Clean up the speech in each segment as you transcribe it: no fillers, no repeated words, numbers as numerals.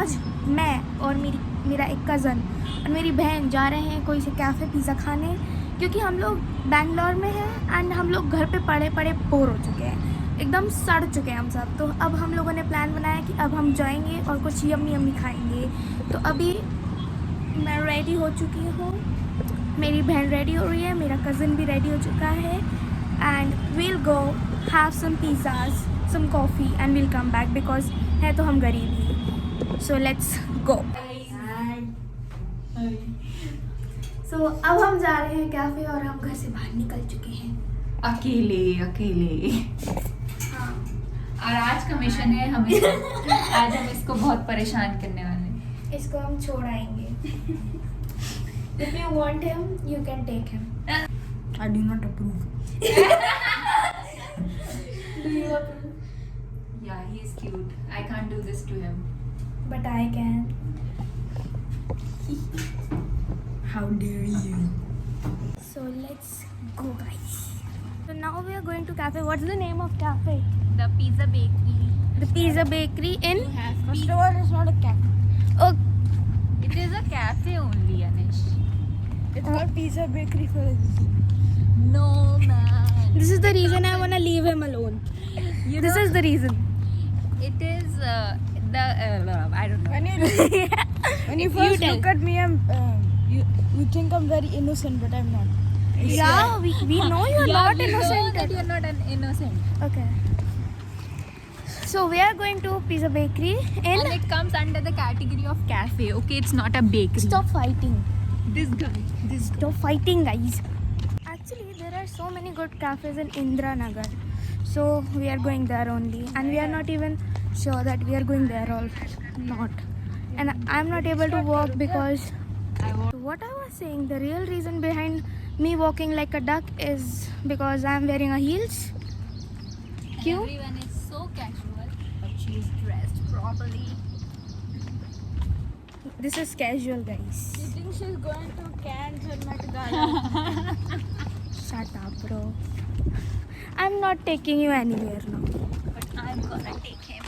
आज मैं और मेरा एक कज़न और मेरी बहन जा रहे हैं कोई से कैफ़े पिज़्ज़ा खाने, क्योंकि हम लोग बैंगलोर में हैं एंड हम लोग घर पे पड़े पड़े बोर हो चुके हैं, एकदम सड़ चुके हैं हम सब। तो अब हम लोगों ने प्लान बनाया कि अब हम जाएंगे और कुछ यम्मी यम्मी खाएंगे। तो अभी मैं रेडी हो चुकी हूँ, मेरी बहन रेडी हो रही है, मेरा कज़न भी रेडी हो चुका है and we'll go have some pizzas, some coffee and we'll come back because है तो हम गरीब ही। So let's go. सो अब हम जा रहे हैं कैफ़े और हम घर से बाहर निकल चुके हैं अकेले। हाँ। और आज का मिशन है हमें आज हम इसको बहुत परेशान करने वाले हैं। इसको हम छोड़ आएंगे। If you want him, you can take him. I do not approve. Do you approve? Yeah, he is cute. I can't do this to him. But I can. How dare you? So let's go, guys. So now we are going to cafe. What's the name of cafe? The Pizza Bakery. The Pizza Bakery in. First of all, it's not a cafe. Oh, It is a cafe only, Anish. It's called Pizza Bakery for a reason. No, man. this is the reason I wanna leave him alone. This is the reason. It is I don't know. When you first tell. look at me, you think I'm very innocent, but I'm not. Yeah, we know you're not we know innocent. that you're not an innocent. Okay. So we are going to Pizza Bakery in. And it comes under the category of cafe. Okay, it's not a bakery. Stop fighting. This guy. Stop fighting, guys. Actually, there are so many good cafes in Indra Nagar. So we are going there only, and we are not even sure that we are going there or not. And I'm not able to walk because what I was saying, the real reason behind me walking like a duck is because I'm wearing a heels. Cute. Everyone is so casual, but she is dressed properly. This is casual, guys. You think she's going to Cannes or Met Gala? Shut up, bro. I'm not taking you anywhere now. But I'm gonna take him.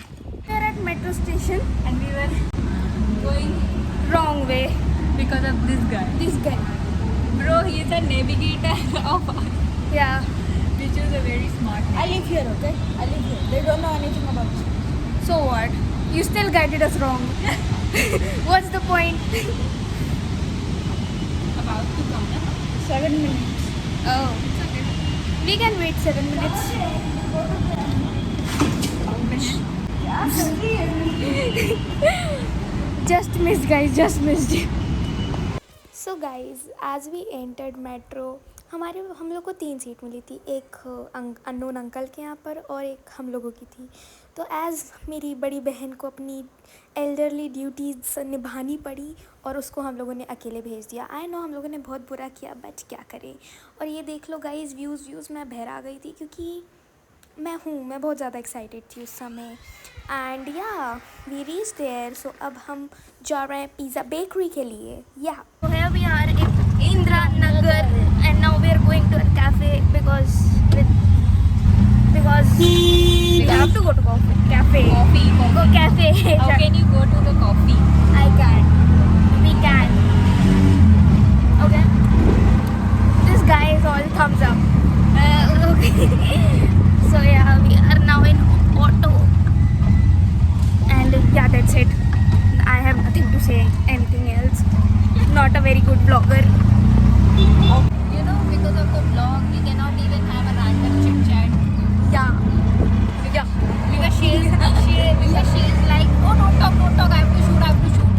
We are at metro station. And we were going Wrong way. because of this guy. This guy. Bro, he is a navigator of us, Yeah. which is a very smart name. I live here, okay? I live here. They don't know anything about you. So what? You still guided us wrong. What's the point? About to come. 7 minutes. Oh. It's okay. We can wait 7 minutes. Just missed, guys. Just missed. So guys, as we entered metro, हम लोग को 3 seat मिली थी, एक unknown uncle के यहाँ पर और एक हम लोगों की थी। तो एज़ मेरी बड़ी बहन को अपनी एल्डरली ड्यूटीज़ निभानी पड़ी और उसको हम लोगों ने अकेले भेज दिया। आई नो हम लोगों ने बहुत बुरा किया, बट क्या करें। और ये देख लो गाइस, व्यूज़ मैं बहरा गई थी क्योंकि मैं बहुत ज़्यादा एक्साइटेड थी उस समय। एंड या वी रीच देयर। सो अब हम जा रहे हैं पिज़्ज़ा बेकरी के लिए। या तो है we are in Indira Nagar and now we are going to a cafe because we have to go to cafe. Go cafe. How can you go to the coffee? I can. We can. Okay. This guy is all thumbs up. Okay. So yeah, we are now in auto. And yeah, that's it. I have nothing to say anything else. Not a very good vlogger. You know, because of the vlog, we cannot even have a random chit chat. Yeah. Because she is like, oh, don't talk, I have to shoot.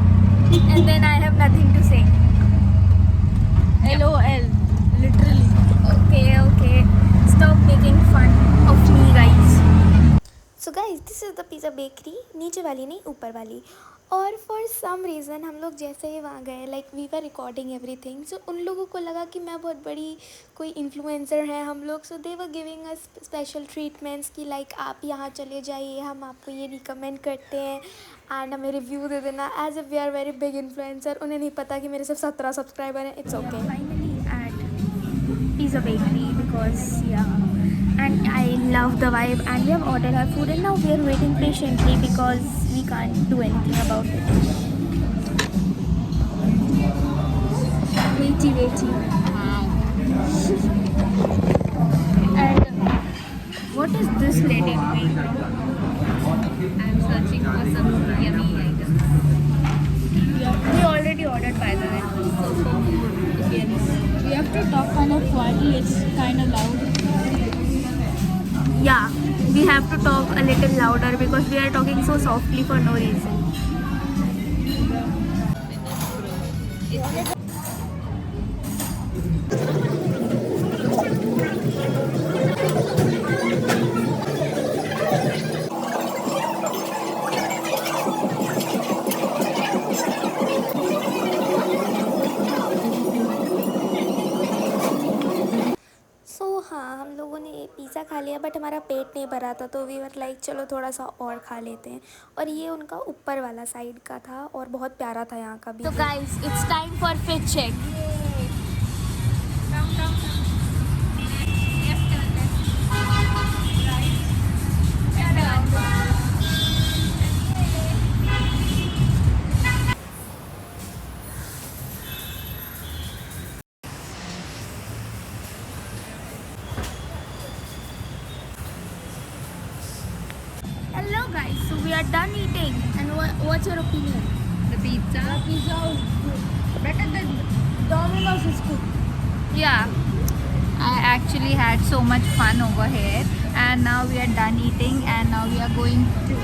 And then I have nothing to say. LOL. Literally. Okay. Stop making fun of me, guys. So guys, this is the pizza bakery. नीचे वाली नहीं, ऊपर वाली। और for some reason हम लोग जैसे ही वहाँ गए, like we were recording everything, so उन लोगों को लगा कि मैं बहुत बड़ी कोई इन्फ्लुएंसर है हम लोग। So they were giving us special treatments कि लाइक आप यहाँ चले जाइए, हम आपको ये रिकमेंड करते हैं एंड हमें रिव्यू दे देना, as if we are very big influencer. उन्हें नहीं पता कि मेरे सिर्फ 17 सब्सक्राइबर हैं। It's okay. Finally at pizza bakery because and I love the vibe, and we have ordered our food and now we are waiting patiently because we can't do anything about it. Waity. And what is this lady doing? I'm searching for some yummy items. We already ordered, by the way. We have to talk kind of quietly. It's kind of loud. Yeah, we have to talk a little louder because we are talking so softly for no reason. हाँ, हम लोगों ने pizza खा लिया but हमारा पेट नहीं भरा था, तो वी वर लाइक चलो थोड़ा सा और खा लेते हैं। और ये उनका ऊपर वाला साइड का था और बहुत प्यारा था यहाँ का भी। तो guys, it's time for fit check. Hello guys, so we are done eating, and what's your opinion? The pizza. Pizza is good. Better than Domino's is good. Yeah. I actually had so much fun over here, and now we are done eating, and now we are going to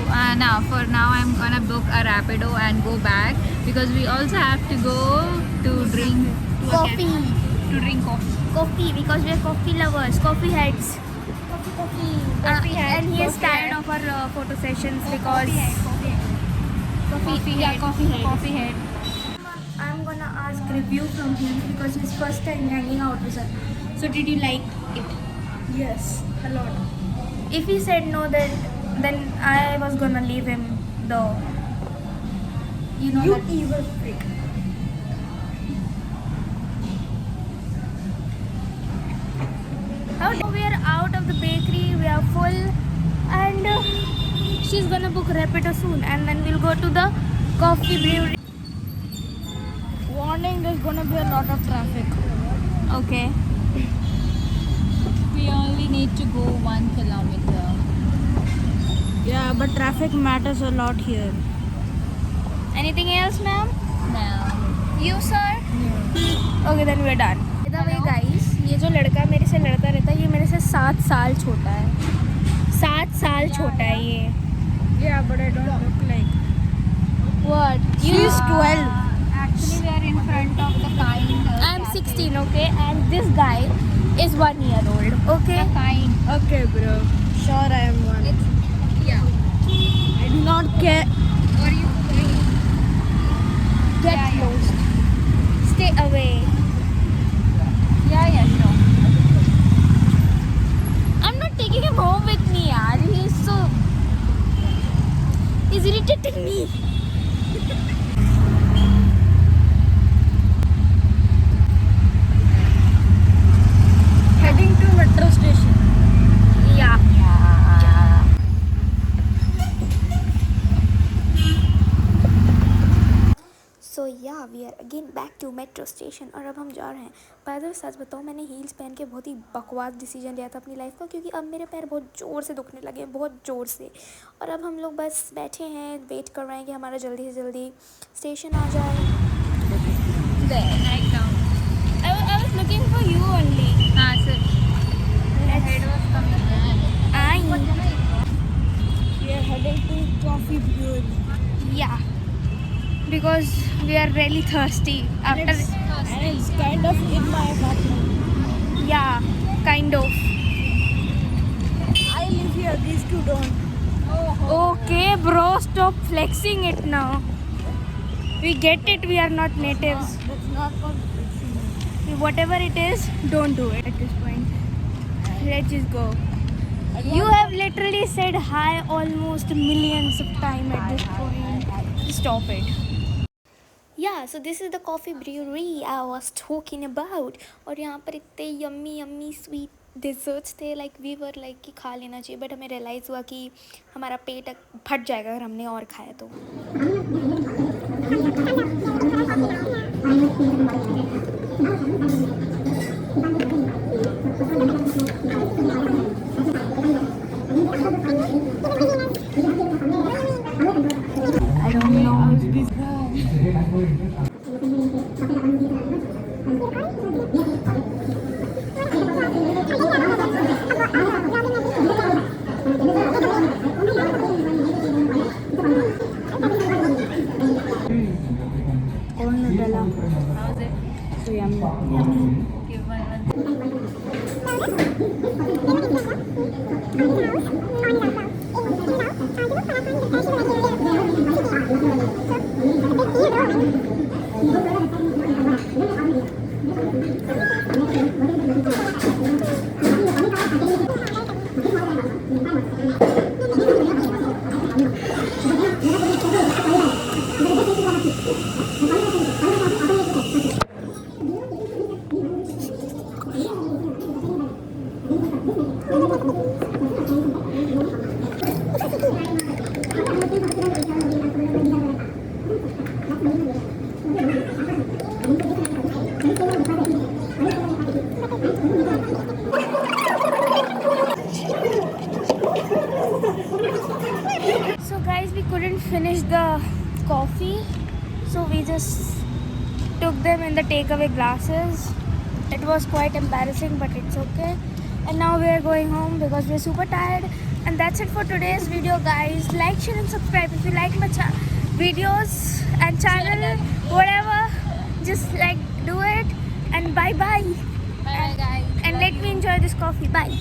now I'm gonna book a Rapido and go back because we also have to go to drink Coffee. to drink coffee. Coffee, because we are coffee lovers, coffee heads. Coffee head, And he is coffee tired head. of our photo sessions because Coffee head. I'm gonna ask review from him because it's first time hanging out with us. So did you like it? Yes, a lot. If he said no, then I was gonna leave him though. You know You that. evil freak. We are out of the bakery, we are full, and she's gonna book Rapido soon, and then we'll go to the coffee brewery. Warning, there's gonna be a lot of traffic. Okay. We only need to go 1 kilometer. Yeah, but traffic matters a lot here. Anything else, ma'am? No. You, sir? Okay, then we're done. By the way, guys, ये जो लड़का मेरे से लड़ता रहता है, ये मेरे से 7 साल छोटा है। 7 साल छोटा है ये। Yeah, but I don't look like. What? She's 12. Actually, we are in front of the kind. I'm 16, okay, and this guy is 1 year old, okay? The kind. Okay, bro. Sure, I am one. Yeah. I do not care. Or you. Get Yeah, yeah. close. Stay away. Yeah, sure. I'm not taking him home with me, yaar. He's irritating me. Heading to metro station. Yeah. So yeah, we are again back to metro station और अब हम जा रहे हैं। By the way, सच बताओ, मैंने heels पहन के बहुत ही बकवास डिसीजन लिया था अपनी लाइफ का, क्योंकि अब मेरे पैर बहुत ज़ोर से दुखने लगे, बहुत ज़ोर से। और अब हम लोग बस बैठे हैं, वेट कर रहे हैं कि हमारा जल्दी से जल्दी स्टेशन आ जाए। There, right down. I was looking for you only. Sir. The head was coming. We are heading to coffee brewery. Yeah, because we are really thirsty after. And it's kind of in my apartment. Yeah, kind of. I live here. These two don't. Okay, bro, stop flexing it now. We get it, we are not natives. That's not called fixing. Whatever it is, don't do it at this point. Let's just go. You have literally said hi almost millions of times at this point. Stop it. Yeah, so this is the coffee brewery I was talking about. और यहाँ पर इतने yummy sweet desserts थे, like we were like कि खा लेना चाहिए, but हमें रियलाइज़ हुआ कि हमारा पेट फट जाएगा अगर हमने और खाया तो। I don't know. Corn Nutella. How's it? So yummy. Give one. So guys, we couldn't finish the coffee, so we just took them in the takeaway glasses. It was quite embarrassing, but it's okay. And now we are going home because we're super tired. And that's it for today's video, guys. Like, share and subscribe if you like my videos and channel, whatever. Just like do it, and bye bye. Bye, guys. And let me enjoy this coffee. Bye.